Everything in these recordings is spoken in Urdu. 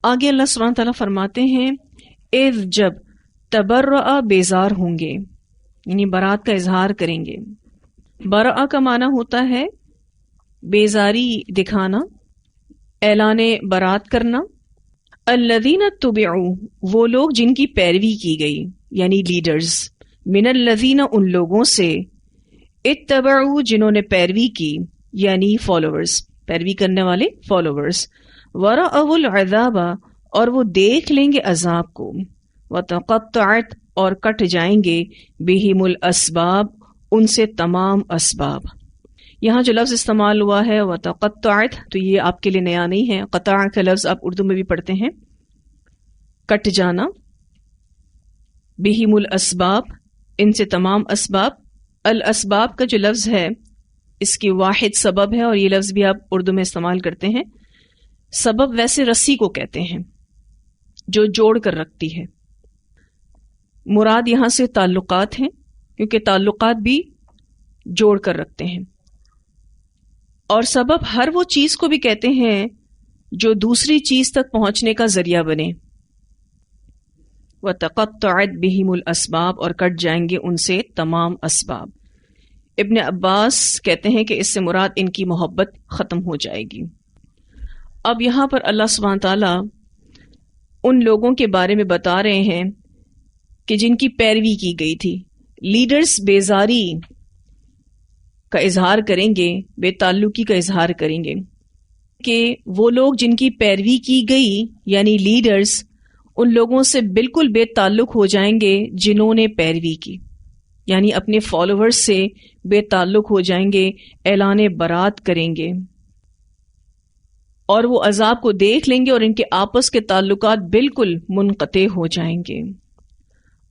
آگے اللہ سبحانہ تعالیٰ فرماتے ہیں اذ جب تبرأ بیزار ہوں گے، یعنی برات کا اظہار کریں گے. برأ کا معنی ہوتا ہے بیزاری دکھانا، اعلان برات کرنا. الذین اتبعوا وہ لوگ جن کی پیروی کی گئی، یعنی لیڈرز. من الذین ان لوگوں سے، اتبعوا جنہوں نے پیروی کی، یعنی فالوورز، پیروی کرنے والے فالوورز. ورأوا العذاب اور وہ دیکھ لیں گے عذاب کو. وتقطعت اور کٹ جائیں گے بہم الاسباب ان سے تمام اسباب. یہاں جو لفظ استعمال ہوا ہے وتقطعت، تو یہ آپ کے لیے نیا نہیں ہے. قطع کا لفظ آپ اردو میں بھی پڑھتے ہیں، کٹ جانا. بہم الاسباب ان سے تمام اسباب. الاسباب کا جو لفظ ہے اس کی واحد سبب ہے، اور یہ لفظ بھی آپ اردو میں استعمال کرتے ہیں. سبب ویسے رسی کو کہتے ہیں جو جوڑ کر رکھتی ہے. مراد یہاں سے تعلقات ہیں، کیونکہ تعلقات بھی جوڑ کر رکھتے ہیں. اور سبب ہر وہ چیز کو بھی کہتے ہیں جو دوسری چیز تک پہنچنے کا ذریعہ بنے. وَتَقَطَّعَتْ بِهِمُ الْأَسْبَابُ اور کٹ جائیں گے ان سے تمام اسباب. ابن عباس کہتے ہیں کہ اس سے مراد ان کی محبت ختم ہو جائے گی. اب یہاں پر اللہ سبحانہ تعالیٰ ان لوگوں کے بارے میں بتا رہے ہیں کہ جن کی پیروی کی گئی تھی. لیڈرز بیزاری کا اظہار کریں گے، بے تعلقی کا اظہار کریں گے. کہ وہ لوگ جن کی پیروی کی گئی، یعنی لیڈرز، ان لوگوں سے بالکل بے تعلق ہو جائیں گے جنہوں نے پیروی کی، یعنی اپنے فالوورز سے بے تعلق ہو جائیں گے، اعلان برات کریں گے، اور وہ عذاب کو دیکھ لیں گے اور ان کے آپس کے تعلقات بالکل منقطع ہو جائیں گے.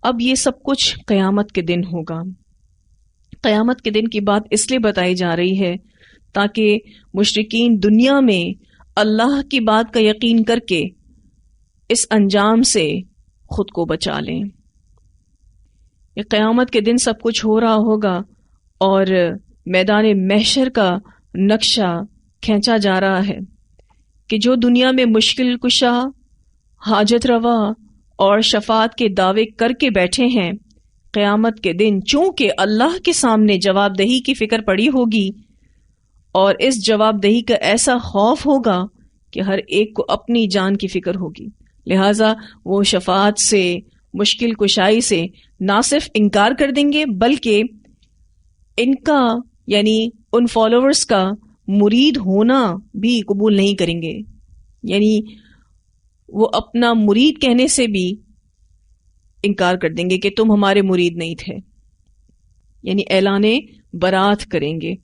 اب یہ سب کچھ قیامت کے دن ہوگا. قیامت کے دن کی بات اس لیے بتائی جا رہی ہے تاکہ مشرکین دنیا میں اللہ کی بات کا یقین کر کے اس انجام سے خود کو بچا لیں. یہ قیامت کے دن سب کچھ ہو رہا ہوگا اور میدان محشر کا نقشہ کھینچا جا رہا ہے کہ جو دنیا میں مشکل کشا، حاجت روا اور شفاعت کے دعوے کر کے بیٹھے ہیں، قیامت کے دن چونکہ اللہ کے سامنے جواب دہی کی فکر پڑی ہوگی، اور اس جواب دہی کا ایسا خوف ہوگا کہ ہر ایک کو اپنی جان کی فکر ہوگی، لہٰذا وہ شفاعت سے، مشکل کشائی سے نہ صرف انکار کر دیں گے بلکہ ان کا، یعنی ان فالوورز کا مرید ہونا بھی قبول نہیں کریں گے. یعنی وہ اپنا مرید کہنے سے بھی انکار کر دیں گے کہ تم ہمارے مرید نہیں تھے. یعنی اعلان برات کریں گے،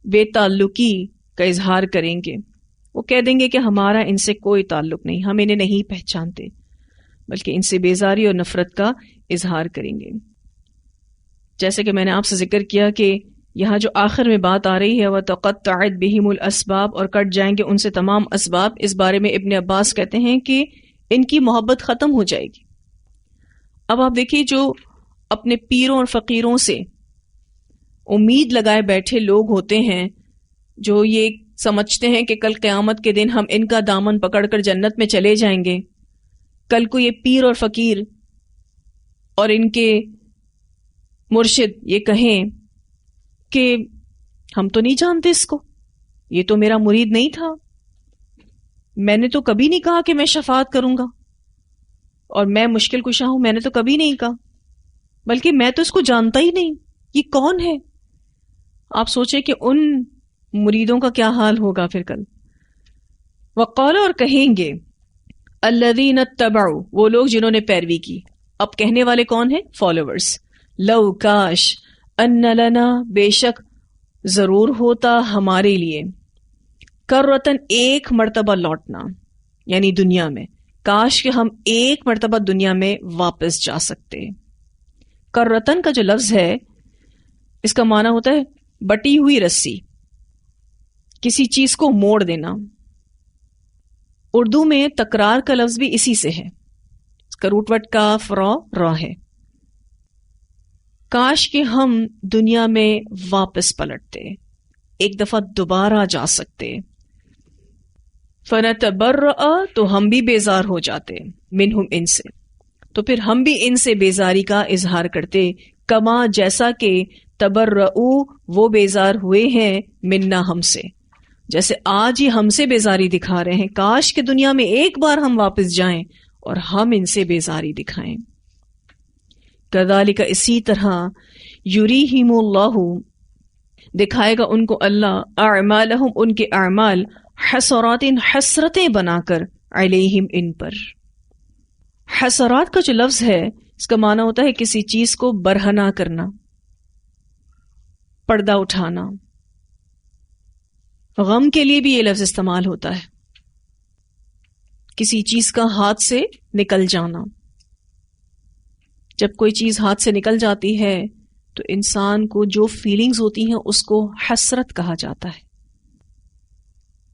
بے تعلقی کا اظہار کریں گے. وہ کہہ دیں گے کہ ہمارا ان سے کوئی تعلق نہیں، ہم انہیں نہیں پہچانتے، بلکہ ان سے بیزاری اور نفرت کا اظہار کریں گے. جیسے کہ میں نے آپ سے ذکر کیا کہ یہاں جو آخر میں بات آ رہی ہے وَتَقَطَّعَتْ بِهِمُ الْأَسْبَابُ اور کٹ جائیں گے ان سے تمام اسباب، اس بارے میں ابن عباس کہتے ہیں کہ ان کی محبت ختم ہو جائے گی. اب آپ دیکھیے جو اپنے پیروں اور فقیروں سے امید لگائے بیٹھے لوگ ہوتے ہیں، جو یہ سمجھتے ہیں کہ کل قیامت کے دن ہم ان کا دامن پکڑ کر جنت میں چلے جائیں گے. کل کو یہ پیر اور فقیر اور ان کے مرشد یہ کہیں کہ ہم تو نہیں جانتے اس کو، یہ تو میرا مرید نہیں تھا، میں نے تو کبھی نہیں کہا کہ میں شفاعت کروں گا، اور میں مشکل کشا ہوں، میں نے تو کبھی نہیں کہا، بلکہ میں تو اس کو جانتا ہی نہیں، یہ کون ہے. آپ سوچیں کہ ان مریدوں کا کیا حال ہوگا پھر کل. وقال اور کہیں گے الذین اتبعوا وہ لوگ جنہوں نے پیروی کی. اب کہنے والے کون ہیں؟ فالوورز. لو کاش ان لنا بے شک ضرور ہوتا ہمارے لیے، کرتن ایک مرتبہ لوٹنا، یعنی دنیا میں، کاش کہ ہم ایک مرتبہ دنیا میں واپس جا سکتے. کرتن کا جو لفظ ہے اس کا معنی ہوتا ہے بٹی ہوئی رسی، کسی چیز کو موڑ دینا. اردو میں تکرار کا لفظ بھی اسی سے ہے، اس کا روٹ وٹ کاف را ہے. کاش کہ ہم دنیا میں واپس پلٹتے، ایک دفعہ دوبارہ جا سکتے. فنتبرأ تو ہم بھی بیزار ہو جاتے منہم ان سے، تو پھر ہم بھی ان سے بیزاری کا اظہار کرتے، کما جیسا کہ تبرؤ وہ بیزار ہوئے ہیں منا ہم سے، جیسے آج ہی ہم سے بیزاری دکھا رہے ہیں، کاش کہ دنیا میں ایک بار ہم واپس جائیں اور ہم ان سے بیزاری دکھائیں۔ کذالک اسی طرح یریہم اللہ دکھائے گا ان کو اللہ اعمالہم ان کے اعمال حسرات حسرتیں بنا کر علیہم ان پر۔ حسرات کا جو لفظ ہے اس کا معنی ہوتا ہے کسی چیز کو برہنہ کرنا، پردہ اٹھانا۔ غم کے لیے بھی یہ لفظ استعمال ہوتا ہے، کسی چیز کا ہاتھ سے نکل جانا۔ جب کوئی چیز ہاتھ سے نکل جاتی ہے تو انسان کو جو فیلنگز ہوتی ہیں اس کو حسرت کہا جاتا ہے۔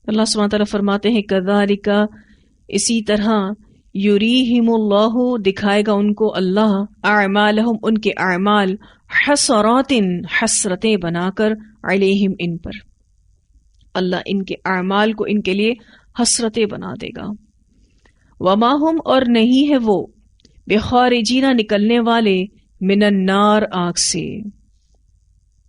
اللہ سبحانہ وتعالیٰ فرماتے ہیں کذالک اسی طرح یریہم اللہ دکھائے گا ان کو اللہ اعمالہم ان کے اعمال حسرات حسرتیں بنا کر علیہم ان پر، اللہ ان کے اعمال کو ان کے لیے حسرتیں بنا دے گا۔ وما ہم اور نہیں ہے وہ بخارجین نکلنے والے من النار آگ سے۔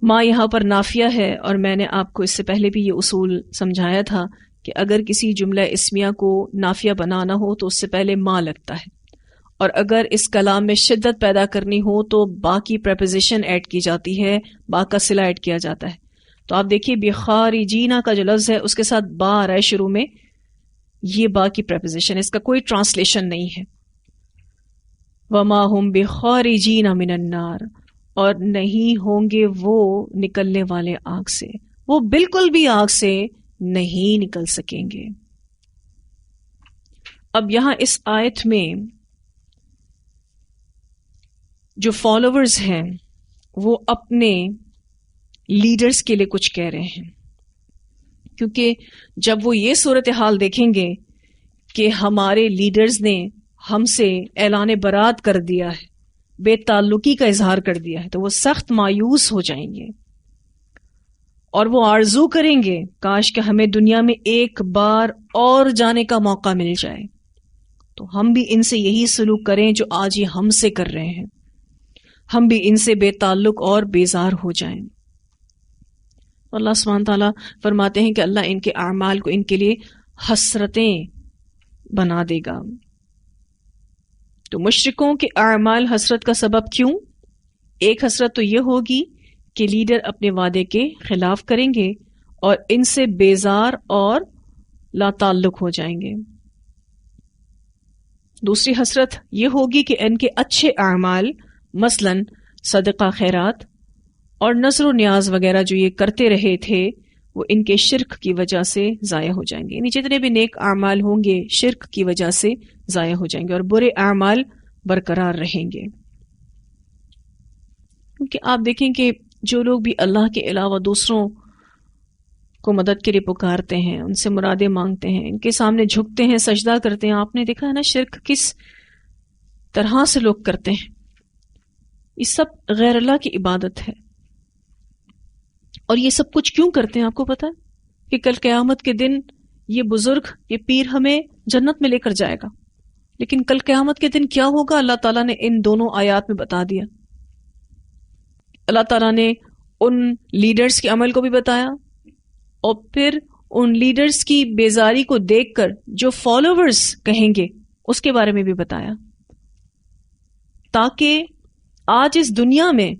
ما یہاں پر نافیہ ہے، اور میں نے آپ کو اس سے پہلے بھی یہ اصول سمجھایا تھا کہ اگر کسی جملہ اسمیہ کو نافیہ بنانا ہو تو اس سے پہلے ما لگتا ہے، اور اگر اس کلام میں شدت پیدا کرنی ہو تو با کی پریپوزیشن ایڈ کی جاتی ہے، با کا صلہ ایڈ کیا جاتا ہے۔ تو آپ دیکھیے بخارجین کا جو لفظ ہے اس کے ساتھ با آ رہا ہے شروع میں، یہ با کی پریپوزیشن، اس کا کوئی ٹرانسلیشن نہیں ہے۔ وما ہم بخارجین من النار، اور نہیں ہوں گے وہ نکلنے والے آگ سے، وہ بالکل بھی آگ سے نہیں نکل سکیں گے۔ اب یہاں اس آیت میں جو فالوورز ہیں وہ اپنے لیڈرز کے لیے کچھ کہہ رہے ہیں، کیونکہ جب وہ یہ صورتحال دیکھیں گے کہ ہمارے لیڈرز نے ہم سے اعلان برات کر دیا ہے، بے تعلقی کا اظہار کر دیا ہے، تو وہ سخت مایوس ہو جائیں گے اور وہ آرزو کریں گے کاش کہ ہمیں دنیا میں ایک بار اور جانے کا موقع مل جائے، تو ہم بھی ان سے یہی سلوک کریں جو آج یہ ہم سے کر رہے ہیں، ہم بھی ان سے بے تعلق اور بیزار ہو جائیں۔ اللہ سبحانہ تعالیٰ فرماتے ہیں کہ اللہ ان کے اعمال کو ان کے لیے حسرتیں بنا دے گا۔ تو مشرکوں کے اعمال حسرت کا سبب کیوں؟ ایک حسرت تو یہ ہوگی کہ لیڈر اپنے وعدے کے خلاف کریں گے اور ان سے بیزار اور لا تعلق ہو جائیں گے۔ دوسری حسرت یہ ہوگی کہ ان کے اچھے اعمال مثلاً صدقہ خیرات اور نذر و نیاز وغیرہ جو یہ کرتے رہے تھے وہ ان کے شرک کی وجہ سے ضائع ہو جائیں گے، یعنی جتنے بھی نیک اعمال ہوں گے شرک کی وجہ سے ضائع ہو جائیں گے اور برے اعمال برقرار رہیں گے۔ کیونکہ آپ دیکھیں کہ جو لوگ بھی اللہ کے علاوہ دوسروں کو مدد کے لیے پکارتے ہیں، ان سے مرادیں مانگتے ہیں، ان کے سامنے جھکتے ہیں، سجدہ کرتے ہیں، آپ نے دیکھا ہے نا شرک کس طرح سے لوگ کرتے ہیں، یہ سب غیر اللہ کی عبادت ہے۔ اور یہ سب کچھ کیوں کرتے ہیں آپ کو پتا ہے؟ کہ کل قیامت کے دن یہ بزرگ یہ پیر ہمیں جنت میں لے کر جائے گا، لیکن کل قیامت کے دن کیا ہوگا اللہ تعالیٰ نے ان دونوں آیات میں بتا دیا۔ اللہ تعالیٰ نے ان لیڈرز کے عمل کو بھی بتایا اور پھر ان لیڈرز کی بیزاری کو دیکھ کر جو فالوورز کہیں گے اس کے بارے میں بھی بتایا، تاکہ آج اس دنیا میں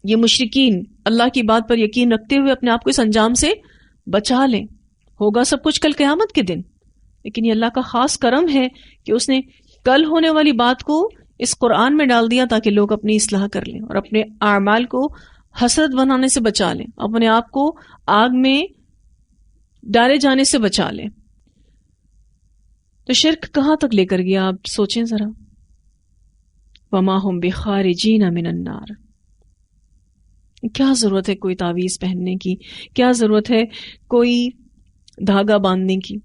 یہ مشرکین اللہ کی بات پر یقین رکھتے ہوئے اپنے آپ کو اس انجام سے بچا لیں۔ ہوگا سب کچھ کل قیامت کے دن، لیکن یہ اللہ کا خاص کرم ہے کہ اس نے کل ہونے والی بات کو اس قرآن میں ڈال دیا تاکہ لوگ اپنی اصلاح کر لیں اور اپنے اعمال کو حسرت بنانے سے بچا لیں، اپنے آپ کو آگ میں ڈالے جانے سے بچا لیں۔ تو شرک کہاں تک لے کر گیا آپ سوچیں ذرا۔ وما ہم بخارجین من النار، کیا ضرورت ہے کوئی تعویذ پہننے کی، کیا ضرورت ہے کوئی دھاگا باندھنے کی،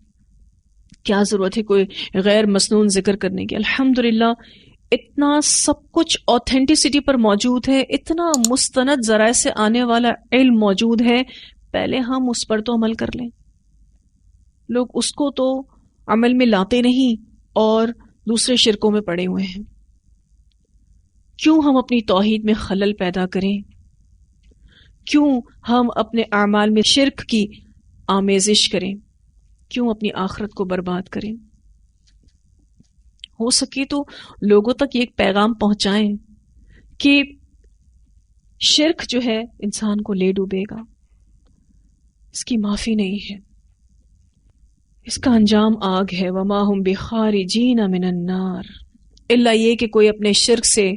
کیا ضرورت ہے کوئی غیر مسنون ذکر کرنے کی۔ الحمدللہ اتنا سب کچھ اوتھینٹسٹی پر موجود ہے، اتنا مستند ذرائع سے آنے والا علم موجود ہے، پہلے ہم اس پر تو عمل کر لیں۔ لوگ اس کو تو عمل میں لاتے نہیں اور دوسرے شرکوں میں پڑے ہوئے ہیں۔ کیوں ہم اپنی توحید میں خلل پیدا کریں؟ کیوں ہم اپنے اعمال میں شرک کی آمیزش کریں؟ کیوں اپنی آخرت کو برباد کریں؟ ہو سکے تو لوگوں تک یہ ایک پیغام پہنچائیں کہ شرک جو ہے انسان کو لے ڈوبے گا، اس کی معافی نہیں ہے، اس کا انجام آگ ہے۔ وما ہم بخارجین من النار، الا یہ کہ کوئی اپنے شرک سے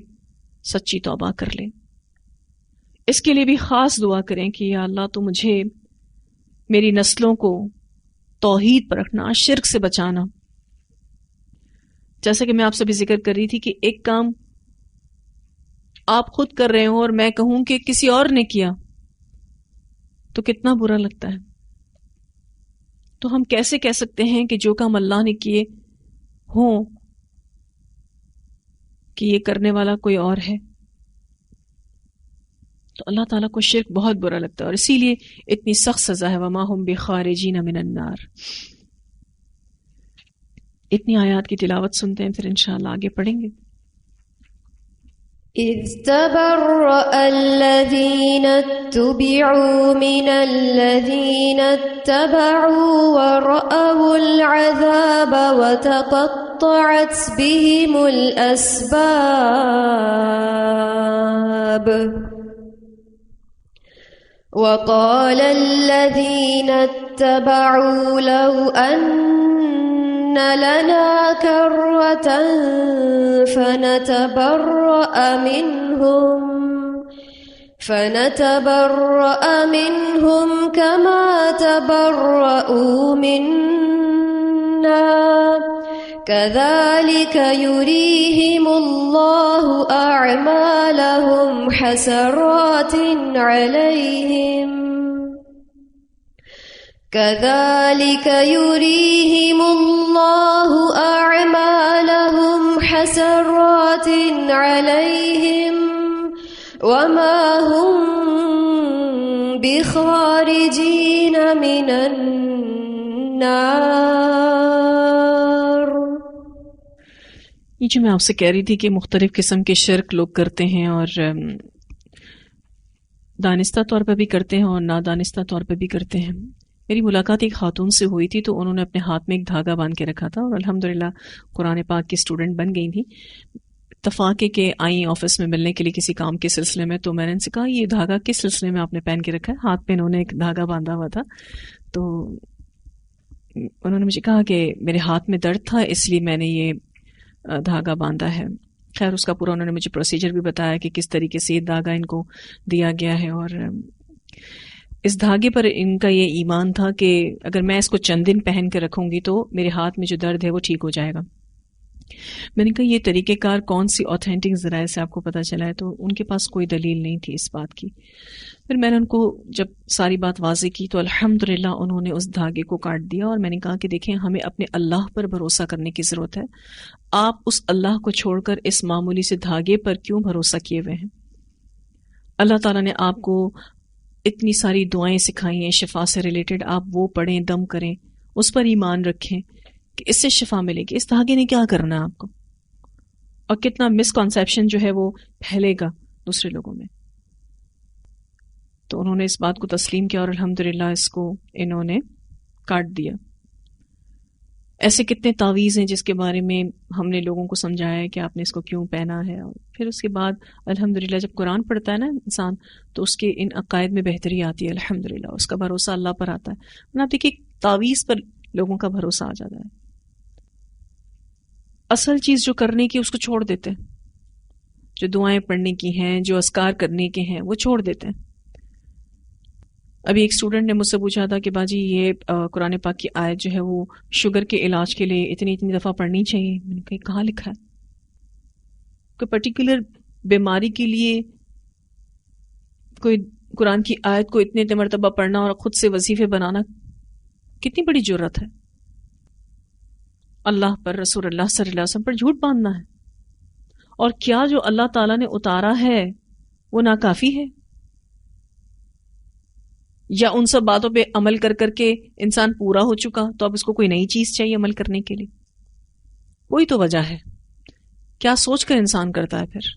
سچی توبہ کر لے۔ اس کے لیے بھی خاص دعا کریں کہ یا اللہ تو مجھے میری نسلوں کو توحید پر رکھنا، شرک سے بچانا۔ جیسا کہ میں آپ سے بھی ذکر کر رہی تھی کہ ایک کام آپ خود کر رہے ہوں اور میں کہوں کہ کسی اور نے کیا تو کتنا برا لگتا ہے۔ تو ہم کیسے کہہ سکتے ہیں کہ جو کام اللہ نے کیے ہوں کہ یہ کرنے والا کوئی اور ہے؟ تو اللہ تعالیٰ کو شرک بہت برا لگتا ہے اور اسی لیے اتنی سخت سزا ہے۔ وما ہم بخارجین من النار۔ اتنی آیات کی تلاوت سنتے ہیں، پھر انشاءاللہ آگے پڑھیں گے۔ اذ تبرأ الذین اتبعوا من الذین اتبعوا ورأوا العذاب وتقطعت بهم الأسباب وقال الذين اتبعوا لو أن لنا كرة فنتبرأ منهم كما تبرؤوا منا كذلك يريهم الله أعمالهم حسرات عليهم كذلك يريهم الله أعمالهم حسرات عليهم وما هم بخارجين من النار۔ یہ جو میں آپ سے کہہ رہی تھی کہ مختلف قسم کے شرک لوگ کرتے ہیں اور دانستہ طور پر بھی کرتے ہیں اور نادانستہ طور پر بھی کرتے ہیں۔ میری ملاقات ایک خاتون سے ہوئی تھی تو انہوں نے اپنے ہاتھ میں ایک دھاگا باندھ کے رکھا تھا اور الحمدللہ قرآن پاک کی اسٹوڈنٹ بن گئی تھی۔ اتفاق کے آئیں آفس میں ملنے کے لیے کسی کام کے سلسلے میں، تو میں نے ان سے کہا یہ دھاگا کس سلسلے میں آپ نے پہن کے رکھا ہے؟ ہاتھ پہ انہوں نے ایک دھاگا باندھا ہوا تھا، تو انہوں نے مجھے کہا کہ میرے ہاتھ میں درد تھا اس لیے میں نے یہ دھاگا باندھا ہے۔ خیر اس کا پورا انہوں نے مجھے پروسیجر بھی بتایا کہ کس طریقے سے یہ دھاگا ان کو دیا گیا ہے، اور اس دھاگے پر ان کا یہ ایمان تھا کہ اگر میں اس کو چند دن پہن کے رکھوں گی تو میرے ہاتھ میں جو درد ہے وہ ٹھیک ہو جائے گا۔ میں نے کہا یہ طریقہ کار کون سی اوتھینٹک ذرائع سے آپ کو پتہ چلا ہے؟ تو ان کے پاس کوئی دلیل نہیں تھی اس بات کی۔ پھر میں نے ان کو جب ساری بات واضح کی تو الحمدللہ انہوں نے اس دھاگے کو کاٹ دیا، اور میں نے کہا کہ دیکھیں ہمیں اپنے اللہ پر بھروسہ کرنے کی ضرورت ہے، آپ اس اللہ کو چھوڑ کر اس معمولی سے دھاگے پر کیوں بھروسہ کیے ہوئے ہیں؟ اللہ تعالیٰ نے آپ کو اتنی ساری دعائیں سکھائی ہیں شفا سے ریلیٹڈ، آپ وہ پڑھیں، دم کریں، اس پر ایمان رکھیں کہ اس سے شفا ملے گی۔ اس دھاگے نے کیا کرنا ہے آپ کو، اور کتنا مسکنسیپشن جو ہے وہ پھیلے گا دوسرے لوگوں میں۔ تو انہوں نے اس بات کو تسلیم کیا اور الحمدللہ اس کو انہوں نے کاٹ دیا۔ ایسے کتنے تعویذ ہیں جس کے بارے میں ہم نے لوگوں کو سمجھایا ہے کہ آپ نے اس کو کیوں پہنا ہے، اور پھر اس کے بعد الحمدللہ جب قرآن پڑھتا ہے نا انسان تو اس کے ان عقائد میں بہتری آتی ہے، الحمدللہ اس کا بھروسہ اللہ پر آتا ہے۔ آپ دیکھیے تعویذ پر لوگوں کا بھروسہ آ جاتا ہے، اصل چیز جو کرنے کی اس کو چھوڑ دیتے ہیں، جو دعائیں پڑھنے کی ہیں، جو اذکار کرنے کے ہیں وہ چھوڑ دیتے ہیں۔ ابھی ایک اسٹوڈنٹ نے مجھ سے پوچھا تھا کہ باجی یہ قرآن پاک کی آیت جو ہے وہ شوگر کے علاج کے لیے اتنی دفعہ پڑھنی چاہیے۔ میں نے کہا کہاں لکھا ہے؟ کوئی پرٹیکولر بیماری کے لیے کوئی قرآن کی آیت کو اتنے مرتبہ پڑھنا اور خود سے وظیفے بنانا کتنی بڑی جرت ہے؟ اللہ پر، رسول اللہ صلی اللہ علیہ وسلم پر جھوٹ باندھنا ہے، اور کیا جو اللہ تعالیٰ نے اتارا ہے وہ ناکافی ہے؟ یا ان سب باتوں پہ عمل کر کر کے انسان پورا ہو چکا تو اب اس کو کوئی نئی چیز چاہیے عمل کرنے کے لیے. وہی تو وجہ ہے. کیا سوچ کر انسان کرتا ہے پھر.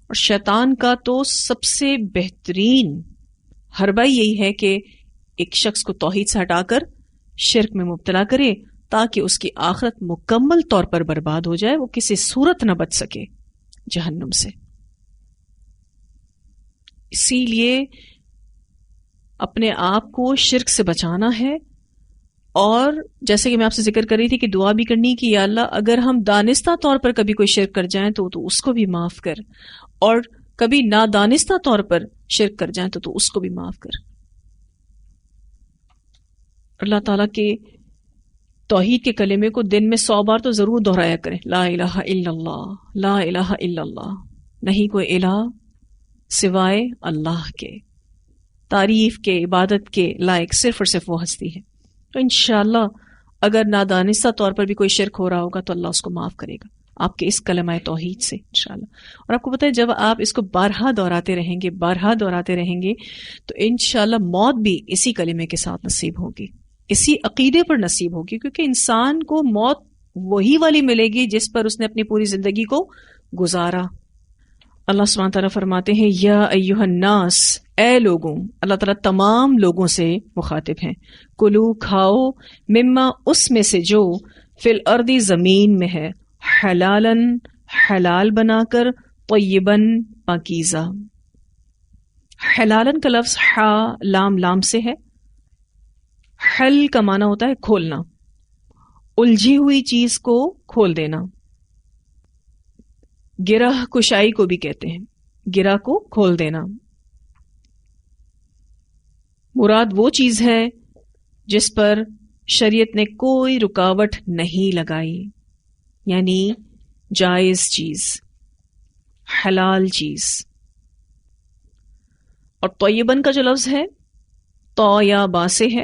اور شیطان کا تو سب سے بہترین حربہ یہی ہے کہ ایک شخص کو توحید سے ہٹا کر شرک میں مبتلا کرے تاکہ اس کی آخرت مکمل طور پر برباد ہو جائے, وہ کسی صورت نہ بچ سکے جہنم سے. اسی لیے اپنے آپ کو شرک سے بچانا ہے. اور جیسے کہ میں آپ سے ذکر کر رہی تھی کہ دعا بھی کرنی کہ یا اللہ اگر ہم دانستہ طور پر کبھی کوئی شرک کر جائیں تو اس کو بھی معاف کر, اور کبھی نادانستہ طور پر شرک کر جائیں تو اس کو بھی معاف کر. اللہ تعالیٰ کے توحید کے کلمے کو دن میں 100 بار تو ضرور دہرایا کریں. لا الہ الا اللہ, لا الہ الا اللہ, نہیں کوئی الہ سوائے اللہ کے, تعریف کے, عبادت کے لائق صرف اور صرف وہ ہستی ہے. تو انشاءاللہ اگر نادانستہ طور پر بھی کوئی شرک ہو رہا ہوگا تو اللہ اس کو معاف کرے گا آپ کے اس کلمہ توحید سے انشاءاللہ. اور آپ کو پتہ ہے جب آپ اس کو بارہا دہراتے رہیں گے تو انشاءاللہ موت بھی اسی کلمے کے ساتھ نصیب ہوگی, اسی عقیدے پر نصیب ہوگی, کیونکہ انسان کو موت وہی والی ملے گی جس پر اس نے اپنی پوری زندگی کو گزارا. اللہ سبحانہ تعالیٰ فرماتے ہیں یا ایھا الناس, اے لوگوں. اللہ تعالیٰ تمام لوگوں سے مخاطب ہیں. کلو, کھاؤ, مما, اس میں سے جو, فی الارض, زمین میں ہے, حلالن, حلال بنا کر, طیبن, پاکیزہ. حلالن کا لفظ حا لام لام سے ہے. حل کا معنی ہوتا ہے کھولنا, الجھی ہوئی چیز کو کھول دینا. گرہ کشائی کو بھی کہتے ہیں, گرہ کو کھول دینا. مراد وہ چیز ہے جس پر شریعت نے کوئی رکاوٹ نہیں لگائی, یعنی جائز چیز, حلال چیز. اور طیبن کا جو لفظ ہے تو یا با سے ہے,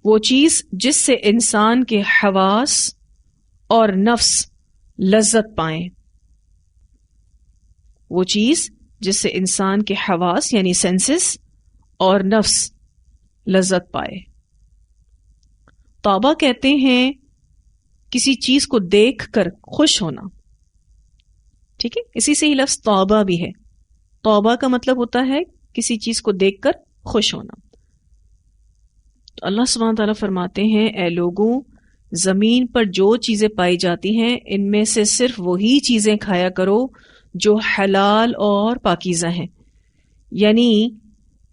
وہ چیز جس سے انسان کے حواس اور نفس لذت پائیں, وہ چیز جس سے انسان کے حواس یعنی سینسز اور نفس لذت پائے. توبہ کہتے ہیں کسی چیز کو دیکھ کر خوش ہونا, ٹھیک ہے, اسی سے ہی لفظ توبہ بھی ہے. توبہ کا مطلب ہوتا ہے کسی چیز کو دیکھ کر خوش ہونا. تو اللہ سبحانہ تعالیٰ فرماتے ہیں اے لوگوں, زمین پر جو چیزیں پائی جاتی ہیں ان میں سے صرف وہی چیزیں کھایا کرو جو حلال اور پاکیزہ ہیں, یعنی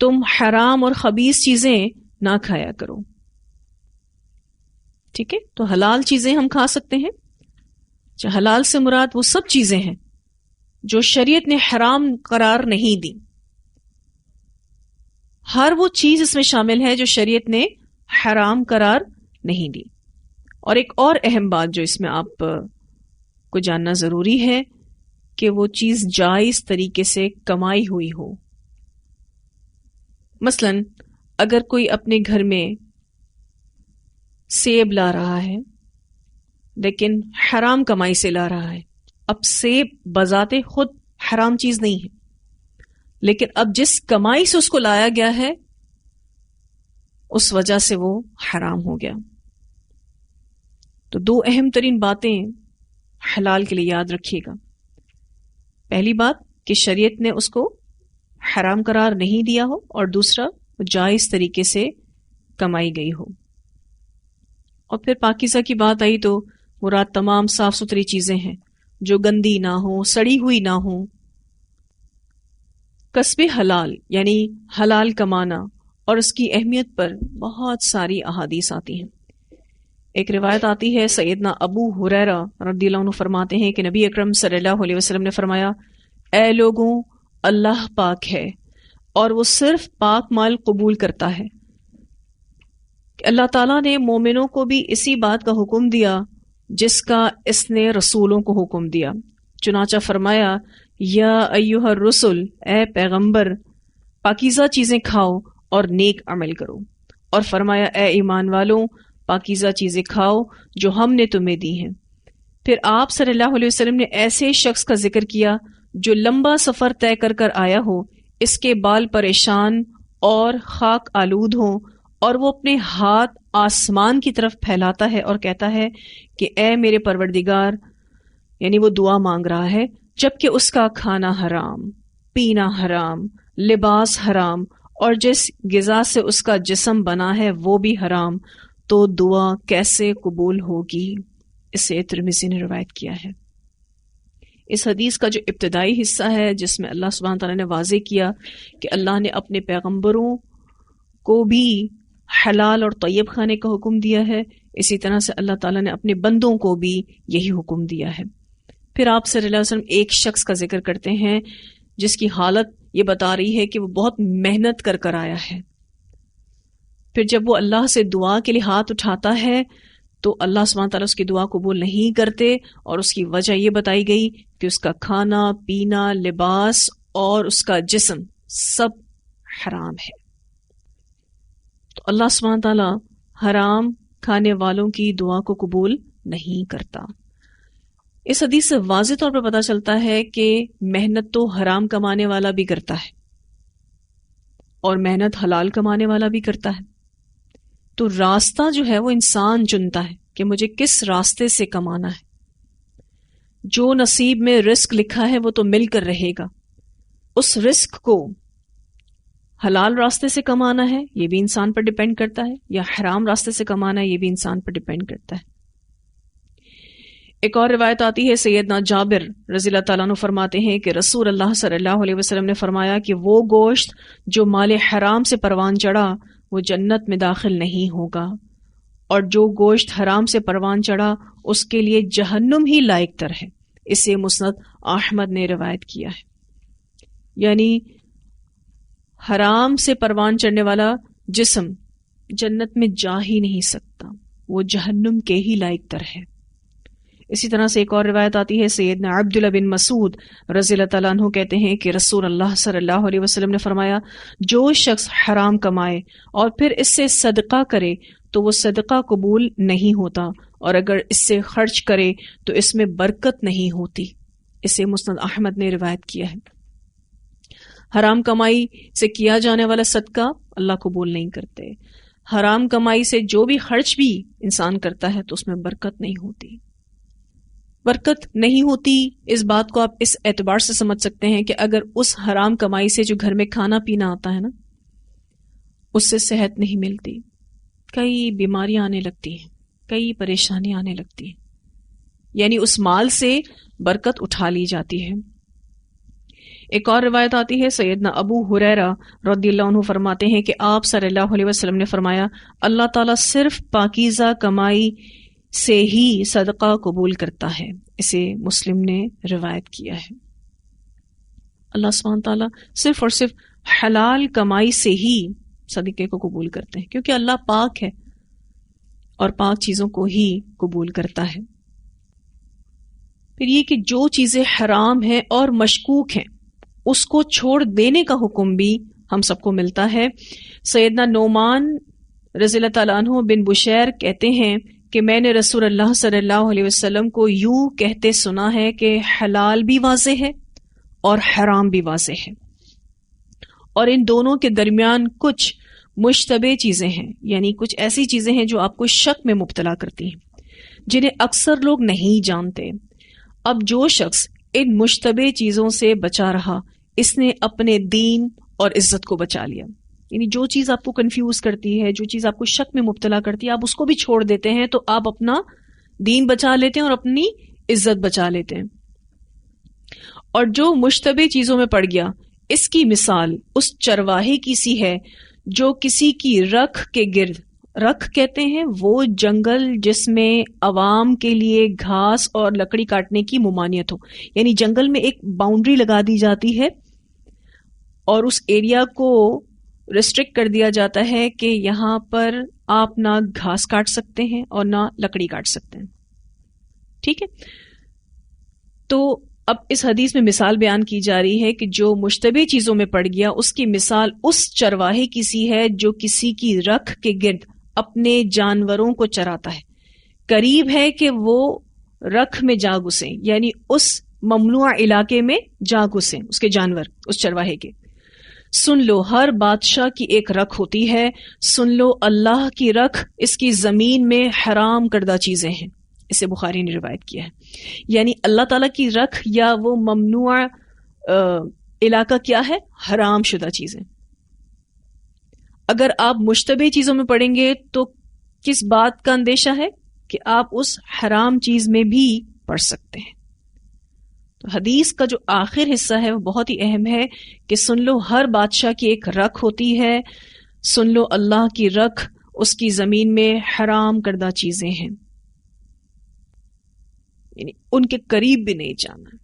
تم حرام اور خبیث چیزیں نہ کھایا کرو. ٹھیک ہے, تو حلال چیزیں ہم کھا سکتے ہیں. حلال سے مراد وہ سب چیزیں ہیں جو شریعت نے حرام قرار نہیں دی. ہر وہ چیز اس میں شامل ہے جو شریعت نے حرام قرار نہیں دی. اور ایک اور اہم بات جو اس میں آپ کو جاننا ضروری ہے کہ وہ چیز جائز طریقے سے کمائی ہوئی ہو. مثلا اگر کوئی اپنے گھر میں سیب لا رہا ہے لیکن حرام کمائی سے لا رہا ہے, اب سیب بذات خود حرام چیز نہیں ہے, لیکن اب جس کمائی سے اس کو لایا گیا ہے اس وجہ سے وہ حرام ہو گیا. تو دو اہم ترین باتیں حلال کے لیے یاد رکھیے گا. پہلی بات کہ شریعت نے اس کو حرام قرار نہیں دیا ہو, اور دوسرا جائز طریقے سے کمائی گئی ہو. اور پھر پاکیزہ کی بات آئی تو مراد تمام صاف ستھری چیزیں ہیں جو گندی نہ ہوں, سڑی ہوئی نہ ہوں. کسب حلال یعنی حلال کمانا اور اس کی اہمیت پر بہت ساری احادیث آتی ہیں. ایک روایت آتی ہے, سیدنا ابو ہریرہ رضی اللہ عنہ فرماتے ہیں کہ نبی اکرم صلی اللہ علیہ وسلم نے فرمایا, اے لوگوں, اللہ پاک ہے اور وہ صرف پاک مال قبول کرتا ہے. اللہ تعالیٰ نے مومنوں کو بھی اسی بات کا حکم دیا جس کا اس نے رسولوں کو حکم دیا. چنانچہ فرمایا, یا ایھا الرسل, اے پیغمبر, پاکیزہ چیزیں کھاؤ اور نیک عمل کرو. اور فرمایا, اے ایمان والوں, پاکیزہ چیزیں کھاؤ جو ہم نے تمہیں دی ہیں. پھر آپ صلی اللہ علیہ وسلم نے ایسے شخص کا ذکر کیا جو لمبا سفر طے کر آیا ہو, اس کے بال پریشان اور خاک آلود ہوں، اور وہ اپنے ہاتھ آسمان کی طرف پھیلاتا ہے اور کہتا ہے کہ اے میرے پروردگار، یعنی وہ دعا مانگ رہا ہے، جبکہ اس کا کھانا حرام، پینا حرام، لباس حرام، اور جس غذا سے اس کا جسم بنا ہے وہ بھی حرام، تو دعا کیسے قبول ہوگی؟ اسے ترمذی نے روایت کیا ہے۔ اس حدیث کا جو ابتدائی حصہ ہے جس میں اللہ سبحانہ تعالیٰ نے واضح کیا کہ اللہ نے اپنے پیغمبروں کو بھی حلال اور طیب کھانے کا حکم دیا ہے، اسی طرح سے اللہ تعالیٰ نے اپنے بندوں کو بھی یہی حکم دیا ہے۔ پھر آپ صلی اللہ علیہ وسلم ایک شخص کا ذکر کرتے ہیں جس کی حالت یہ بتا رہی ہے کہ وہ بہت محنت کر آیا ہے، پھر جب وہ اللہ سے دعا کے لیے ہاتھ اٹھاتا ہے تو اللہ سبحانہ تعالیٰ اس کی دعا قبول نہیں کرتے، اور اس کی وجہ یہ بتائی گئی کہ اس کا کھانا، پینا، لباس اور اس کا جسم سب حرام ہے۔ تو اللہ سبحانہ تعالیٰ حرام کھانے والوں کی دعا کو قبول نہیں کرتا۔ اس حدیث سے واضح طور پر پتہ چلتا ہے کہ محنت تو حرام کمانے والا بھی کرتا ہے اور محنت حلال کمانے والا بھی کرتا ہے، تو راستہ جو ہے وہ انسان چنتا ہے کہ مجھے کس راستے سے کمانا ہے۔ جو نصیب میں رزق لکھا ہے وہ تو مل کر رہے گا، اس رزق کو حلال راستے سے کمانا ہے یہ بھی انسان پر ڈیپینڈ کرتا ہے، یا حرام راستے سے کمانا ہے یہ بھی انسان پر ڈیپینڈ کرتا ہے۔ ایک اور روایت آتی ہے، سیدنا جابر رضی اللہ تعالیٰ عنہ فرماتے ہیں کہ رسول اللہ صلی اللہ علیہ وسلم نے فرمایا کہ وہ گوشت جو مال حرام سے پروان چڑھا وہ جنت میں داخل نہیں ہوگا، اور جو گوشت حرام سے پروان چڑھا اس کے لیے جہنم ہی لائق تر ہے۔ اسے مسند احمد نے روایت کیا ہے۔ یعنی حرام سے پروان چڑھنے والا جسم جنت میں جا ہی نہیں سکتا، وہ جہنم کے ہی لائق تر ہے۔ اسی طرح سے ایک اور روایت آتی ہے، سیدنا عبداللہ بن مسعود رضی اللہ تعالیٰ عنہ کہتے ہیں کہ رسول اللہ صلی اللہ علیہ وسلم نے فرمایا، جو شخص حرام کمائے اور پھر اس سے صدقہ کرے تو وہ صدقہ قبول نہیں ہوتا، اور اگر اس سے خرچ کرے تو اس میں برکت نہیں ہوتی۔ اسے مسند احمد نے روایت کیا ہے۔ حرام کمائی سے کیا جانے والا صدقہ اللہ قبول نہیں کرتے، حرام کمائی سے جو بھی خرچ بھی انسان کرتا ہے تو اس میں برکت نہیں ہوتی۔ برکت نہیں ہوتی اس بات کو آپ اس اعتبار سے سمجھ سکتے ہیں کہ اگر اس حرام کمائی سے جو گھر میں کھانا پینا آتا ہے نا، اس سے صحت نہیں ملتی، کئی بیماریاں آنے لگتی ہیں، کئی پریشانیاں آنے لگتی ہیں، یعنی اس مال سے برکت اٹھا لی جاتی ہے۔ ایک اور روایت آتی ہے، سیدنا ابو ہریرہ رضی اللہ عنہ فرماتے ہیں کہ آپ صلی اللہ علیہ وسلم نے فرمایا، اللہ تعالیٰ صرف پاکیزہ کمائی سے ہی صدقہ قبول کرتا ہے۔ اسے مسلم نے روایت کیا ہے۔ اللہ سبحانہ تعالیٰ صرف اور صرف حلال کمائی سے ہی صدقے کو قبول کرتے ہیں، کیونکہ اللہ پاک ہے اور پاک چیزوں کو ہی قبول کرتا ہے۔ پھر یہ کہ جو چیزیں حرام ہیں اور مشکوک ہیں اس کو چھوڑ دینے کا حکم بھی ہم سب کو ملتا ہے۔ سیدنا نعمان رضی اللہ تعالیٰ عنہ بن بشیر کہتے ہیں کہ میں نے رسول اللہ صلی اللہ علیہ وسلم کو یوں کہتے سنا ہے کہ حلال بھی واضح ہے اور حرام بھی واضح ہے، اور ان دونوں کے درمیان کچھ مشتبہ چیزیں ہیں، یعنی کچھ ایسی چیزیں ہیں جو آپ کو شک میں مبتلا کرتی ہیں، جنہیں اکثر لوگ نہیں جانتے۔ اب جو شخص ان مشتبہ چیزوں سے بچا رہا، اس نے اپنے دین اور عزت کو بچا لیا۔ یعنی جو چیز آپ کو کنفیوز کرتی ہے، جو چیز آپ کو شک میں مبتلا کرتی ہے، آپ اس کو بھی چھوڑ دیتے ہیں تو آپ اپنا دین بچا لیتے ہیں اور اپنی عزت بچا لیتے ہیں۔ اور جو مشتبہ چیزوں میں پڑ گیا، اس کی مثال اس چرواہے کی سی ہے جو کسی کی رکھ کے گرد، رکھ کہتے ہیں وہ جنگل جس میں عوام کے لیے گھاس اور لکڑی کاٹنے کی ممانعت ہو، یعنی جنگل میں ایک باؤنڈری لگا دی جاتی ہے اور اس ایریا کو ریسٹرکٹ کر دیا جاتا ہے کہ یہاں پر آپ نہ گھاس کاٹ سکتے ہیں اور نہ لکڑی کاٹ سکتے ہیں، ٹھیک ہے۔ تو اب اس حدیث میں مثال بیان کی جا رہی ہے کہ جو مشتبہ چیزوں میں پڑ گیا، اس کی مثال اس چرواہے کی سی ہے جو کسی کی رکھ کے گرد اپنے جانوروں کو چراتا ہے، قریب ہے کہ وہ رکھ میں جا گھسیں، یعنی اس ممنوع علاقے میں جا گھسیں اس کے جانور، اس چرواہے کے۔ سن لو ہر بادشاہ کی ایک رکھ ہوتی ہے، سن لو اللہ کی رکھ اس کی زمین میں حرام کردہ چیزیں ہیں. اسے بخاری نے روایت کیا ہے. یعنی اللہ تعالیٰ کی رکھ یا وہ ممنوع علاقہ کیا ہے؟ حرام شدہ چیزیں. اگر آپ مشتبہ چیزوں میں پڑیں گے تو کس بات کا اندیشہ ہے کہ آپ اس حرام چیز میں بھی پڑھ سکتے ہیں. تو حدیث کا جو آخر حصہ ہے وہ بہت ہی اہم ہے کہ سن لو ہر بادشاہ کی ایک رکھ ہوتی ہے، سن لو اللہ کی رکھ اس کی زمین میں حرام کردہ چیزیں ہیں، یعنی ان کے قریب بھی نہیں جانا.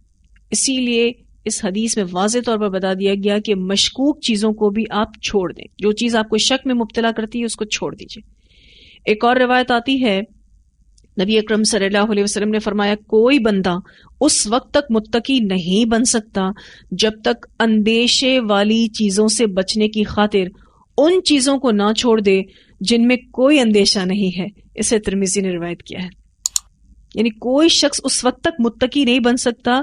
اسی لیے اس حدیث میں واضح طور پر بتا دیا گیا کہ مشکوک چیزوں کو بھی آپ چھوڑ دیں. جو چیز آپ کو شک میں مبتلا کرتی ہے اس کو چھوڑ دیجئے. ایک اور روایت آتی ہے، نبی اکرم صلی اللہ علیہ وسلم نے فرمایا کوئی بندہ اس وقت تک متقی نہیں بن سکتا جب تک اندیشے والی چیزوں سے بچنے کی خاطر ان چیزوں کو نہ چھوڑ دے جن میں کوئی اندیشہ نہیں ہے. اسے ترمذی نے روایت کیا ہے. یعنی کوئی شخص اس وقت تک متقی نہیں بن سکتا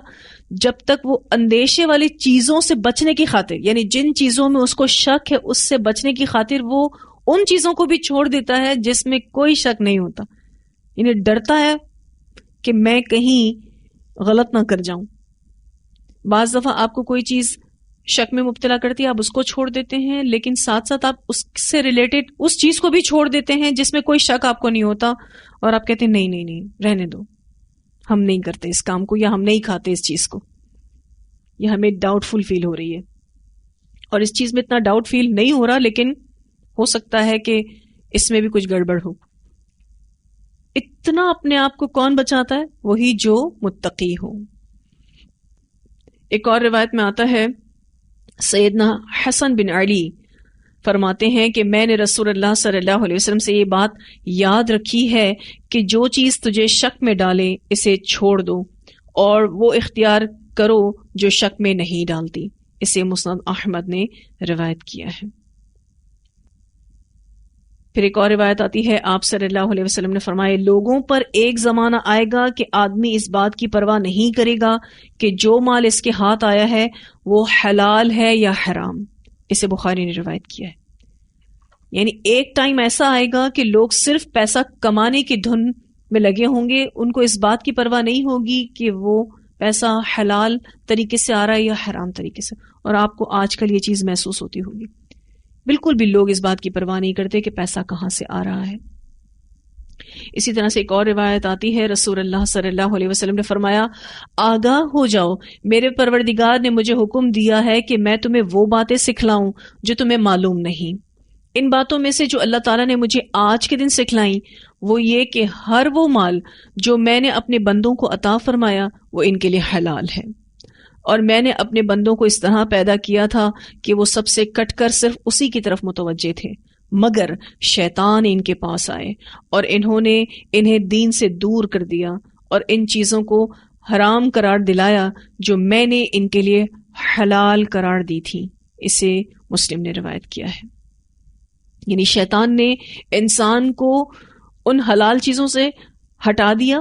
جب تک وہ اندیشے والی چیزوں سے بچنے کی خاطر، یعنی جن چیزوں میں اس کو شک ہے اس سے بچنے کی خاطر وہ ان چیزوں کو بھی چھوڑ دیتا ہے جس میں کوئی شک نہیں ہوتا. یعنی ڈرتا ہے کہ میں کہیں غلط نہ کر جاؤں. بعض دفعہ آپ کو کوئی چیز شک میں مبتلا کرتی ہے، آپ اس کو چھوڑ دیتے ہیں، لیکن ساتھ ساتھ آپ اس سے ریلیٹڈ اس چیز کو بھی چھوڑ دیتے ہیں جس میں کوئی شک آپ کو نہیں ہوتا، اور آپ کہتے ہیں نہیں نہیں نہیں رہنے دو، ہم نہیں کرتے اس کام کو، یا ہم نہیں کھاتے اس چیز کو، یا ہمیں ڈاؤٹ فل فیل ہو رہی ہے. اور اس چیز میں اتنا ڈاؤٹ فیل نہیں ہو رہا، لیکن ہو سکتا ہے کہ اس میں بھی کچھ گڑبڑ ہو. اتنا اپنے آپ کو کون بچاتا ہے؟ وہی جو متقی ہو. ایک اور روایت میں آتا ہے، سیدنا حسن بن علی فرماتے ہیں کہ میں نے رسول اللہ صلی اللہ علیہ وسلم سے یہ بات یاد رکھی ہے کہ جو چیز تجھے شک میں ڈالے اسے چھوڑ دو، اور وہ اختیار کرو جو شک میں نہیں ڈالتی. اسے مسند احمد نے روایت کیا ہے. پھر ایک اور روایت آتی ہے، آپ صلی اللہ علیہ وسلم نے فرمایا لوگوں پر ایک زمانہ آئے گا کہ آدمی اس بات کی پرواہ نہیں کرے گا کہ جو مال اس کے ہاتھ آیا ہے وہ حلال ہے یا حرام. اسے بخاری نے روایت کیا ہے. یعنی ایک ٹائم ایسا آئے گا کہ لوگ صرف پیسہ کمانے کی دھن میں لگے ہوں گے، ان کو اس بات کی پرواہ نہیں ہوگی کہ وہ پیسہ حلال طریقے سے آ رہا ہے یا حرام طریقے سے. اور آپ کو آج کل یہ چیز محسوس ہوتی ہوگی، بالکل بھی لوگ اس بات کی پرواہ نہیں کرتے کہ پیسہ کہاں سے آ رہا ہے. اسی طرح سے ایک اور روایت آتی ہے، رسول اللہ صلی اللہ علیہ وسلم نے فرمایا آگاہ ہو جاؤ، میرے پروردگار نے مجھے حکم دیا ہے کہ میں تمہیں وہ باتیں سکھلاؤں جو تمہیں معلوم نہیں. ان باتوں میں سے جو اللہ تعالیٰ نے مجھے آج کے دن سکھلائیں وہ یہ کہ ہر وہ مال جو میں نے اپنے بندوں کو عطا فرمایا وہ ان کے لیے حلال ہے، اور میں نے اپنے بندوں کو اس طرح پیدا کیا تھا کہ وہ سب سے کٹ کر صرف اسی کی طرف متوجہ تھے، مگر شیطان ان کے پاس آئے اور انہوں نے انہیں دین سے دور کر دیا اور ان چیزوں کو حرام قرار دلایا جو میں نے ان کے لیے حلال قرار دی تھی. اسے مسلم نے روایت کیا ہے. یعنی شیطان نے انسان کو ان حلال چیزوں سے ہٹا دیا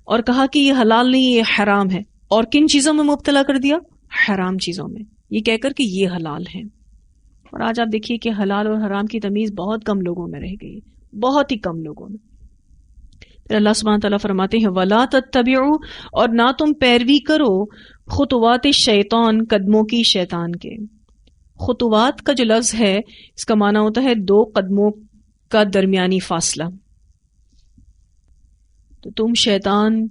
اور کہا کہ یہ حلال نہیں، یہ حرام ہے، اور کن چیزوں میں مبتلا کر دیا؟ حرام چیزوں میں، یہ کہہ کر کہ یہ حلال ہیں. اور آج آپ دیکھیے کہ حلال اور حرام کی تمیز بہت کم لوگوں میں رہ گئی، بہت ہی کم لوگوں میں. پھر اللہ سبحانہ تعالیٰ فرماتے ہیں وَلَا تَتَّبِعُوا، اور نہ تم پیروی کرو خطوات شیطان، قدموں کی شیطان کے. خطوات کا جو لفظ ہے اس کا معنی ہوتا ہے 2 قدموں کا درمیانی فاصلہ. تو تم شیطان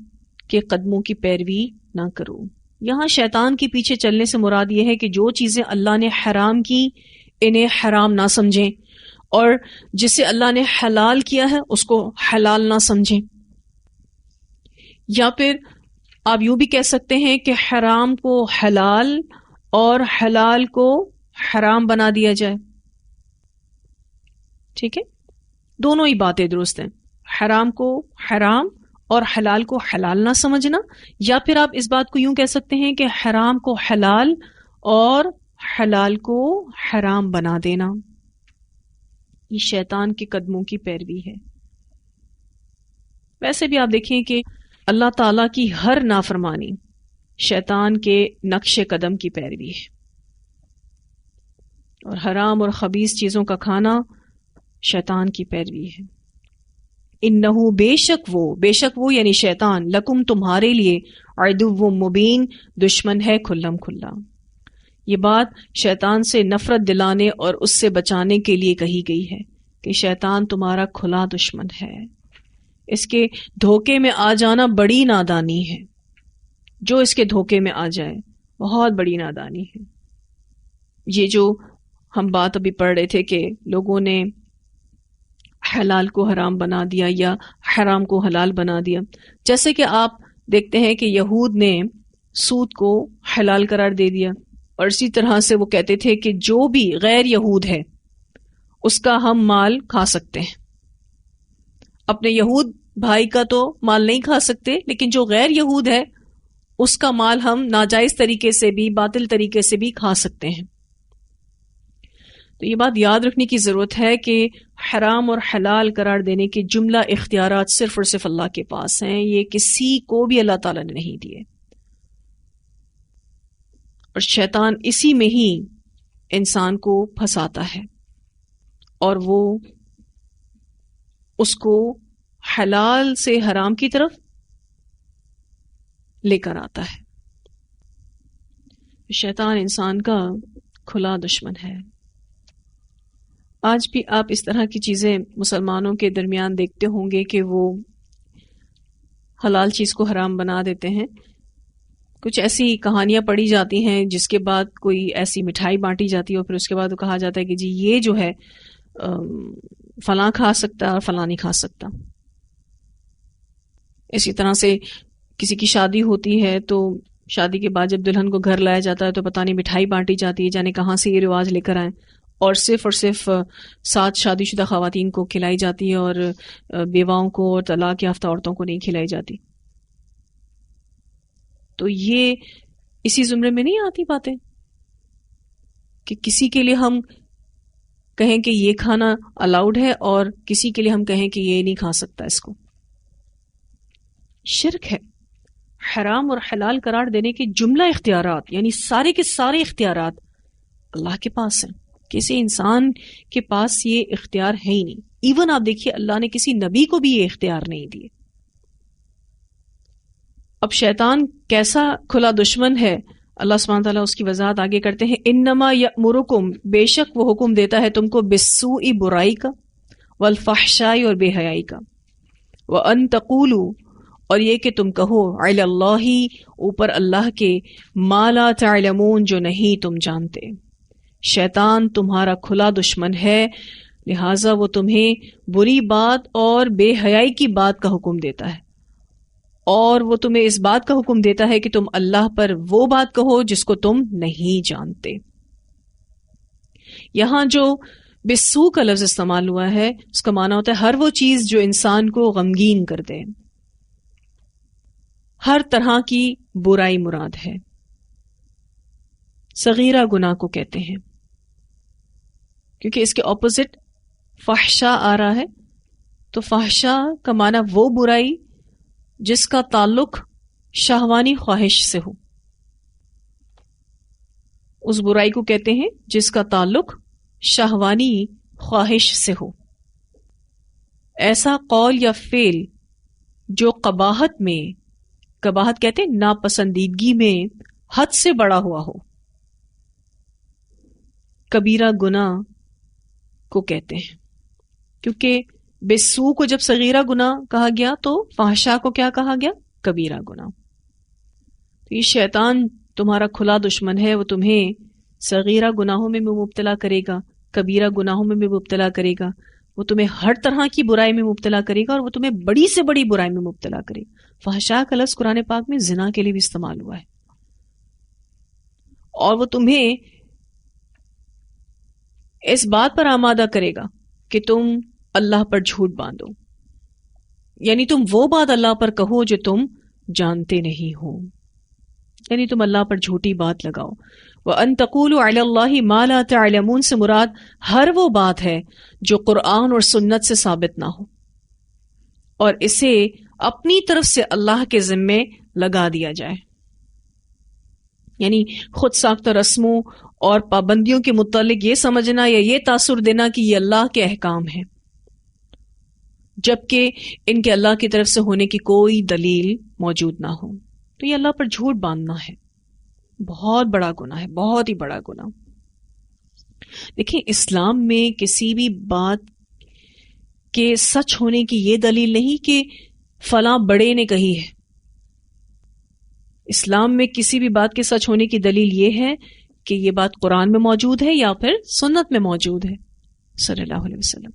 کے قدموں کی پیروی نہ کرو. یہاں شیطان کے پیچھے چلنے سے مراد یہ ہے کہ جو چیزیں اللہ نے حرام کی انہیں حرام نہ سمجھیں، اور جسے اللہ نے حلال کیا ہے اس کو حلال نہ سمجھیں. یا پھر آپ یوں بھی کہہ سکتے ہیں کہ حرام کو حلال اور حلال کو حرام بنا دیا جائے. ٹھیک ہے، دونوں ہی باتیں درست ہیں. حرام کو حرام اور حلال کو حلال نہ سمجھنا، یا پھر آپ اس بات کو یوں کہہ سکتے ہیں کہ حرام کو حلال اور حلال کو حرام بنا دینا. یہ شیطان کے قدموں کی پیروی ہے. ویسے بھی آپ دیکھیں کہ اللہ تعالیٰ کی ہر نافرمانی شیطان کے نقش قدم کی پیروی ہے. اور حرام اور خبیث چیزوں کا کھانا شیطان کی پیروی ہے. انہو بے شک وہ یعنی شیطان لکم تمہارے لیے عدو مبین دشمن ہے کھلم کھلا. یہ بات شیطان سے نفرت دلانے اور اس سے بچانے کے لیے کہی گئی ہے کہ شیطان تمہارا کھلا دشمن ہے. اس کے دھوکے میں آ جانا بڑی نادانی ہے. جو اس کے دھوکے میں آ جائے بہت بڑی نادانی ہے. یہ جو ہم بات ابھی پڑھ رہے تھے کہ لوگوں نے حلال کو حرام بنا دیا یا حرام کو حلال بنا دیا. جیسے کہ آپ دیکھتے ہیں کہ یہود نے سود کو حلال قرار دے دیا، اور اسی طرح سے وہ کہتے تھے کہ جو بھی غیر یہود ہے اس کا ہم مال کھا سکتے ہیں. اپنے یہود بھائی کا تو مال نہیں کھا سکتے، لیکن جو غیر یہود ہے اس کا مال ہم ناجائز طریقے سے بھی باطل طریقے سے بھی کھا سکتے ہیں. تو یہ بات یاد رکھنے کی ضرورت ہے کہ حرام اور حلال قرار دینے کے جملہ اختیارات صرف اور صرف اللہ کے پاس ہیں. یہ کسی کو بھی اللہ تعالیٰ نے نہیں دیے، اور شیطان اسی میں ہی انسان کو پھنساتا ہے اور وہ اس کو حلال سے حرام کی طرف لے کر آتا ہے. شیطان انسان کا کھلا دشمن ہے. آج بھی آپ اس طرح کی چیزیں مسلمانوں کے درمیان دیکھتے ہوں گے کہ وہ حلال چیز کو حرام بنا دیتے ہیں. کچھ ایسی کہانیاں پڑھی جاتی ہیں جس کے بعد کوئی ایسی مٹھائی بانٹی جاتی ہے اور پھر اس کے بعد وہ کہا جاتا ہے کہ جی یہ جو ہے فلاں کھا سکتا اور فلاں نہیں کھا سکتا. اسی طرح سے کسی کی شادی ہوتی ہے تو شادی کے بعد جب دلہن کو گھر لایا جاتا ہے تو پتہ نہیں مٹھائی بانٹی جاتی ہے، جانے کہاں سے یہ رواج لے کر آئیں، اور صرف 7 شادی شدہ خواتین کو کھلائی جاتی ہے اور بیواؤں کو اور طلاق یافتہ عورتوں کو نہیں کھلائی جاتی. تو یہ اسی زمرے میں نہیں آتی باتیں کہ کسی کے لیے ہم کہیں کہ یہ کھانا الاؤڈ ہے اور کسی کے لیے ہم کہیں کہ یہ نہیں کھا سکتا. اس کو شرک ہے. حرام اور حلال قرار دینے کے جملہ اختیارات یعنی سارے کے سارے اختیارات اللہ کے پاس ہیں. کسی انسان کے پاس یہ اختیار ہے ہی نہیں. ایون آپ دیکھیے اللہ نے کسی نبی کو بھی یہ اختیار نہیں دیے. اب شیطان کیسا کھلا دشمن ہے اللہ سبحانہ تعالیٰ اس کی وضاحت آگے کرتے ہیں. انما یأمرکم، بے شک وہ حکم دیتا ہے تم کو بالسوء برائی کا، والفحشاء اور بے حیائی کا، وان تقولوا اور یہ کہ تم کہو علی اللہ اوپر اللہ کے ما لا تعلمون جو نہیں تم جانتے. شیطان تمہارا کھلا دشمن ہے، لہٰذا وہ تمہیں بری بات اور بے حیائی کی بات کا حکم دیتا ہے، اور وہ تمہیں اس بات کا حکم دیتا ہے کہ تم اللہ پر وہ بات کہو جس کو تم نہیں جانتے. یہاں جو بسو کا لفظ استعمال ہوا ہے اس کا معنی ہوتا ہے ہر وہ چیز جو انسان کو غمگین کر دے. ہر طرح کی برائی مراد ہے. صغیرہ گناہ کو کہتے ہیں کیونکہ اس کے اپوزٹ فحشا آ رہا ہے. تو فحشا کا معنی وہ برائی جس کا تعلق شہوانی خواہش سے ہو. اس برائی کو کہتے ہیں جس کا تعلق شہوانی خواہش سے ہو. ایسا قول یا فعل جو قباحت میں، قباحت کہتے ہیں ناپسندیدگی میں حد سے بڑا ہوا ہو. کبیرہ گناہ کو کہتے ہیں کیونکہ بسو کو جب صغیرہ گناہ کہا گیا تو فحشا کو کیا کہا گیا؟ کبیرہ گناہ. تو یہ شیطان تمہارا کھلا دشمن ہے. وہ تمہیں صغیرہ گناہوں میں بھی مبتلا کرے گا، کبیرہ گناہوں میں بھی مبتلا کرے گا. وہ تمہیں ہر طرح کی برائی میں مبتلا کرے گا اور وہ تمہیں بڑی سے بڑی برائی میں مبتلا کرے گا. فحشا کا لفظ قرآن پاک میں زنا کے لیے بھی استعمال ہوا ہے. اور وہ تمہیں اس بات پر آمادہ کرے گا کہ تم اللہ پر جھوٹ باندھو، یعنی تم وہ بات اللہ پر کہو جو تم جانتے نہیں ہو، یعنی تم اللہ پر جھوٹی بات لگاؤ. وَأَن تَقُولُوا عَلَى اللَّهِ مَا لَا تَعْلَمُونَ سے مراد ہر وہ بات ہے جو قرآن اور سنت سے ثابت نہ ہو اور اسے اپنی طرف سے اللہ کے ذمے لگا دیا جائے. یعنی خود ساختہ رسموں اور پابندیوں کے متعلق یہ سمجھنا یا یہ تاثر دینا کہ یہ اللہ کے احکام ہیں، جبکہ ان کے اللہ کی طرف سے ہونے کی کوئی دلیل موجود نہ ہو، تو یہ اللہ پر جھوٹ باندھنا ہے، بہت بڑا گناہ ہے، بہت ہی بڑا گناہ۔ دیکھیں، اسلام میں کسی بھی بات کے سچ ہونے کی یہ دلیل نہیں کہ فلاں بڑے نے کہی ہے۔ اسلام میں کسی بھی بات کے سچ ہونے کی دلیل یہ ہے کہ یہ بات قرآن میں موجود ہے یا پھر سنت میں موجود ہے صلی اللہ علیہ وسلم۔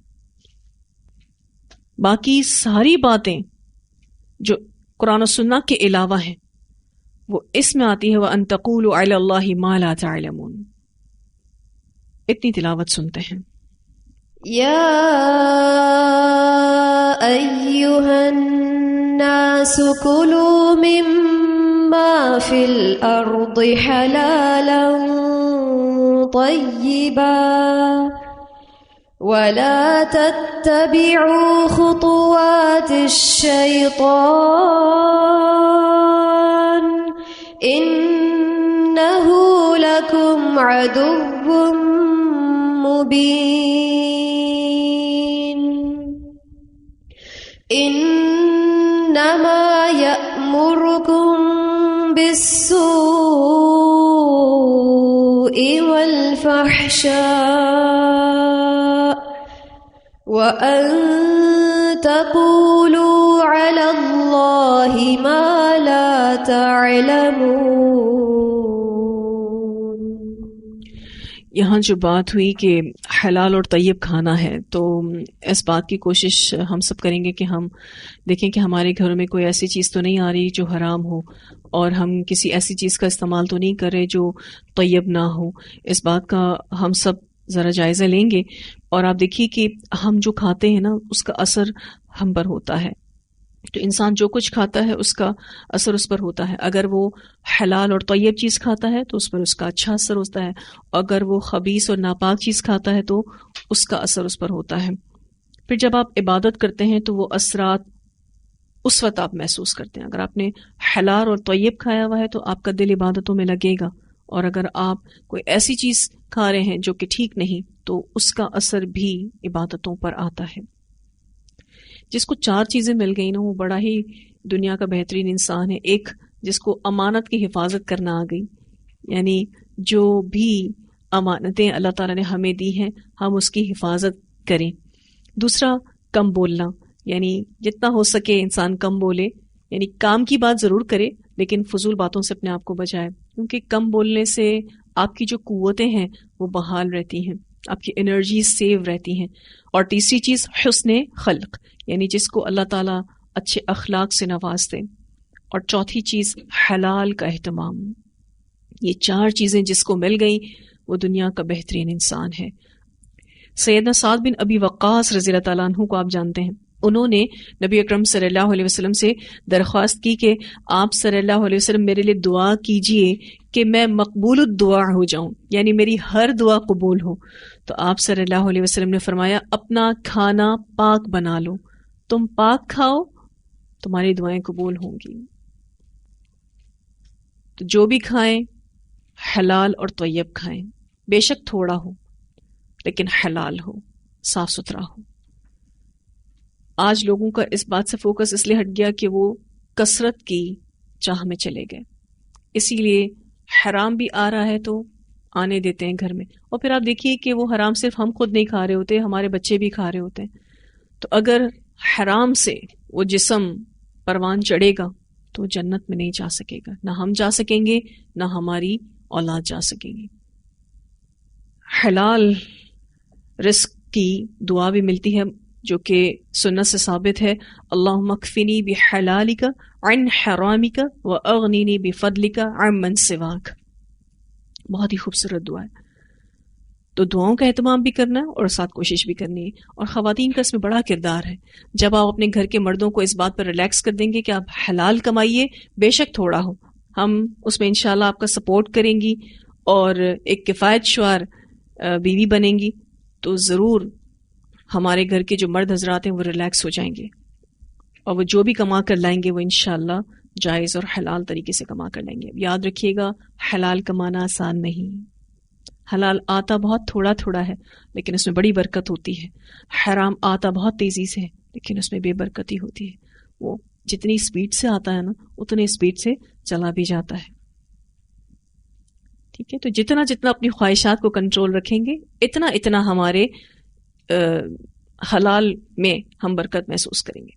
باقی ساری باتیں جو قرآن و سنت کے علاوہ ہیں وہ اس میں آتی ہے وَأَن تَقُولُوا عَلَى اللَّهِ مَا لَا تَعْلَمُونَ۔ اتنی تلاوت سنتے ہیں۔ یا ایھا الناس کلوا مما فی الارض حلالا طیبا ولا تتبعوا خطوات الشیطان انہ لکم عدو مبین انما یأمرکم بالسوء والفحشاء وأن تقولوا على الله ما لا تعلمون۔ یہاں جو بات ہوئی کہ حلال اور طیب کھانا ہے، تو اس بات کی کوشش ہم سب کریں گے کہ ہم دیکھیں کہ ہمارے گھروں میں کوئی ایسی چیز تو نہیں آ رہی جو حرام ہو، اور ہم کسی ایسی چیز کا استعمال تو نہیں کر رہے جو طیب نہ ہو۔ اس بات کا ہم سب ذرا جائزہ لیں گے، اور آپ دیکھیے کہ ہم جو کھاتے ہیں نا اس کا اثر ہم پر ہوتا ہے۔ تو انسان جو کچھ کھاتا ہے اس کا اثر اس پر ہوتا ہے۔ اگر وہ حلال اور طیب چیز کھاتا ہے تو اس پر اس کا اچھا اثر ہوتا ہے، اگر وہ خبیث اور ناپاک چیز کھاتا ہے تو اس کا اثر اس پر ہوتا ہے۔ پھر جب آپ عبادت کرتے ہیں تو وہ اثرات اس وقت آپ محسوس کرتے ہیں۔ اگر آپ نے حلال اور طیب کھایا ہوا ہے تو آپ کا دل عبادتوں میں لگے گا، اور اگر آپ کوئی ایسی چیز کھا رہے ہیں جو کہ ٹھیک نہیں تو اس کا اثر بھی عبادتوں پر آتا ہے۔ جس کو 4 چیزیں مل گئی نا وہ بڑا ہی دنیا کا بہترین انسان ہے۔ ایک، جس کو امانت کی حفاظت کرنا آ گئی، یعنی جو بھی امانتیں اللہ تعالیٰ نے ہمیں دی ہیں ہم اس کی حفاظت کریں۔ دوسرا، کم بولنا، یعنی جتنا ہو سکے انسان کم بولے، یعنی کام کی بات ضرور کرے لیکن فضول باتوں سے اپنے آپ کو بچائے، کیونکہ کم بولنے سے آپ کی جو قوتیں ہیں وہ بحال رہتی ہیں، آپ کی انرجی سیو رہتی ہیں۔ اور تیسری چیز حسن خلق، یعنی جس کو اللہ تعالیٰ اچھے اخلاق سے نواز دے۔ اور چوتھی چیز حلال کا اہتمام۔ یہ 4 چیزیں جس کو مل گئی وہ دنیا کا بہترین انسان ہے۔ سیدنا سعد بن ابی وقاص رضی اللہ تعالیٰ عنہ کو آپ جانتے ہیں، انہوں نے نبی اکرم صلی اللہ علیہ وسلم سے درخواست کی کہ آپ صلی اللہ علیہ وسلم میرے لیے دعا کیجئے کہ میں مقبول الدعا ہو جاؤں، یعنی میری ہر دعا قبول ہو۔ تو آپ صلی اللہ علیہ وسلم نے فرمایا اپنا کھانا پاک بنا لو، تم پاک کھاؤ تمہاری دعائیں قبول ہوں گی۔ تو جو بھی کھائیں حلال اور طیب کھائیں، بے شک تھوڑا ہو لیکن حلال ہو، صاف ستھرا ہو۔ آج لوگوں کا اس بات سے فوکس اس لیے ہٹ گیا کہ وہ کثرت کی چاہ میں چلے گئے، اسی لیے حرام بھی آ رہا ہے تو آنے دیتے ہیں گھر میں، اور پھر آپ دیکھیے کہ وہ حرام صرف ہم خود نہیں کھا رہے ہوتے، ہمارے بچے بھی کھا رہے ہوتے ہیں۔ تو اگر حرام سے وہ جسم پروان چڑھے گا تو جنت میں نہیں جا سکے گا، نہ ہم جا سکیں گے نہ ہماری اولاد جا سکیں گی۔ حلال رزق کی دعا بھی ملتی ہے جو کہ سنت سے ثابت ہے، اللہم اکفنی بحلالک عن حرامک واغنینی بفضلک عمن سواک۔ بہت ہی خوبصورت دعا ہے۔ تو دعاؤں کا اہتمام بھی کرنا ہے اور ساتھ کوشش بھی کرنی ہے، اور خواتین کا اس میں بڑا کردار ہے۔ جب آپ اپنے گھر کے مردوں کو اس بات پر ریلیکس کر دیں گے کہ آپ حلال کمائیے، بے شک تھوڑا ہو، ہم اس میں انشاءاللہ آپ کا سپورٹ کریں گی اور ایک کفایت شعار بیوی بنیں گی، تو ضرور ہمارے گھر کے جو مرد حضرات ہیں وہ ریلیکس ہو جائیں گے، اور وہ جو بھی کما کر لائیں گے وہ انشاءاللہ جائز اور حلال طریقے سے کما کر لیں گے. یاد رکھیے گا حلال کمانا آسان نہیں. حلال آتا بہت تھوڑا تھوڑا ہے لیکن اس میں بڑی برکت ہوتی ہے. حرام آتا بہت تیزی سے ہے لیکن اس میں بے برکتی ہوتی ہے. وہ جتنی سپیڈ سے آتا ہے نا اتنی سپیڈ سے چلا بھی جاتا ہے. ٹھیک ہے، تو جتنا جتنا اپنی خواہشات کو کنٹرول رکھیں گے اتنا اتنا ہمارے حلال میں ہم برکت محسوس کریں گے.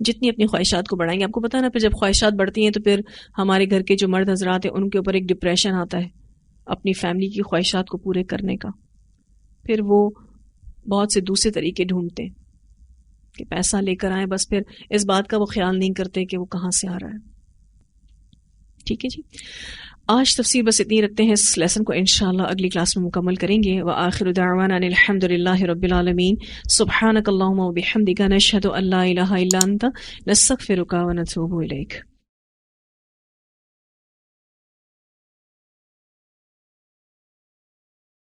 جتنی اپنی خواہشات کو بڑھائیں گے، آپ کو پتہ ہے نا، پھر جب خواہشات بڑھتی ہیں تو پھر ہمارے گھر کے جو مرد حضرات ہیں ان کے اوپر ایک ڈپریشن آتا ہے اپنی فیملی کی خواہشات کو پورے کرنے کا. پھر وہ بہت سے دوسرے طریقے ڈھونڈتے ہیں کہ پیسہ لے کر آئیں، بس پھر اس بات کا وہ خیال نہیں کرتے کہ وہ کہاں سے آ رہا ہے. ٹھیک ہے جی، آج تفسیر بس اتنی رکھتے ہیں. اس لیسن کو انشاءاللہ اگلی کلاس میں مکمل کریں گے. وآخر دعوانا ان الحمد للہ رب العالمین. سبحانک اللہم وبحمدک، نشہد ان لا الہ الا انت، نستغفرک ونتوب الیک.